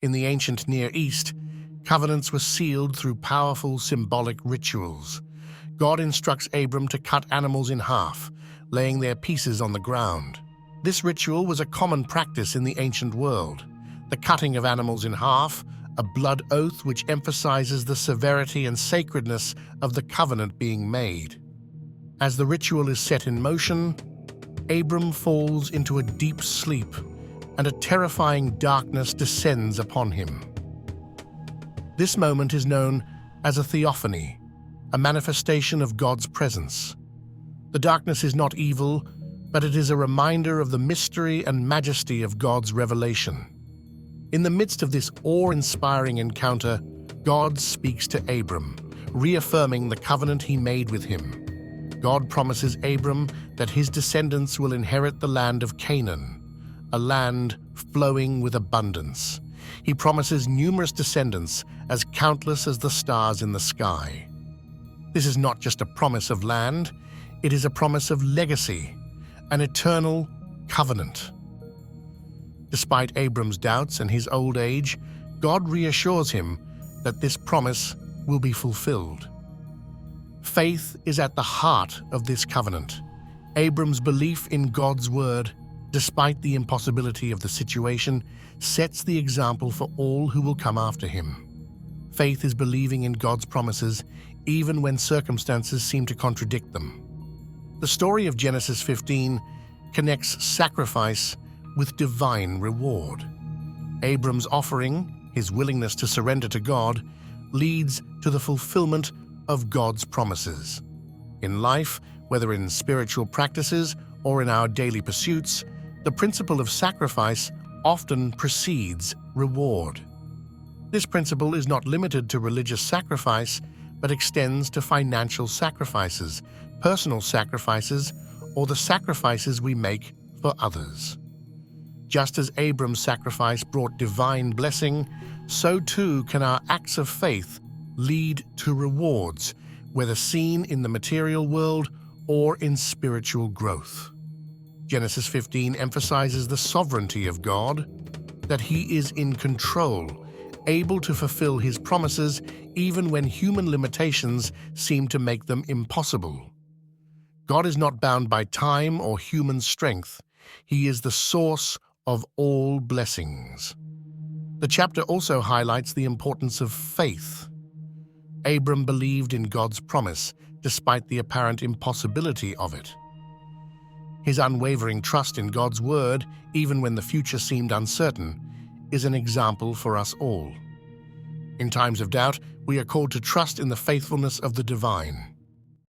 In the ancient Near East, covenants were sealed through powerful symbolic rituals. God instructs Abram to cut animals in half, laying their pieces on the ground. This ritual was a common practice in the ancient world. The cutting of animals in half, a blood oath which emphasizes the severity and sacredness of the covenant being made. As the ritual is set in motion, Abram falls into a deep sleep, and a terrifying darkness descends upon him. This moment is known as a Theophany, a manifestation of God's presence. The darkness is not evil, but it is a reminder of the mystery and majesty of God's revelation. In the midst of this awe-inspiring encounter, God speaks to Abram, reaffirming the covenant he made with him. God promises Abram that his descendants will inherit the land of Canaan, a land flowing with abundance. He promises numerous descendants as countless as the stars in the sky. This is not just a promise of land, it is a promise of legacy, an eternal covenant. Despite Abram's doubts and his old age, God reassures him that this promise will be fulfilled. Faith is at the heart of this covenant. Abram's belief in God's word, despite the impossibility of the situation, sets the example for all who will come after him. Faith is believing in God's promises even when circumstances seem to contradict them. The story of Genesis 15 connects sacrifice with divine reward. Abram's offering, his willingness to surrender to God, leads to the fulfillment of God's promises. In life, whether in spiritual practices or in our daily pursuits, the principle of sacrifice often precedes reward. This principle is not limited to religious sacrifice, but extends to financial sacrifices, personal sacrifices, or the sacrifices we make for others. Just as Abram's sacrifice brought divine blessing, so too can our acts of faith lead to rewards, whether seen in the material world or in spiritual growth. Genesis 15 emphasizes the sovereignty of God, that He is in control, able to fulfill His promises even when human limitations seem to make them impossible. God is not bound by time or human strength. He is the source of all blessings. The chapter also highlights the importance of faith. Abram believed in God's promise despite the apparent impossibility of it. His unwavering trust in God's word, even when the future seemed uncertain, is an example for us all. In times of doubt, we are called to trust in the faithfulness of the divine.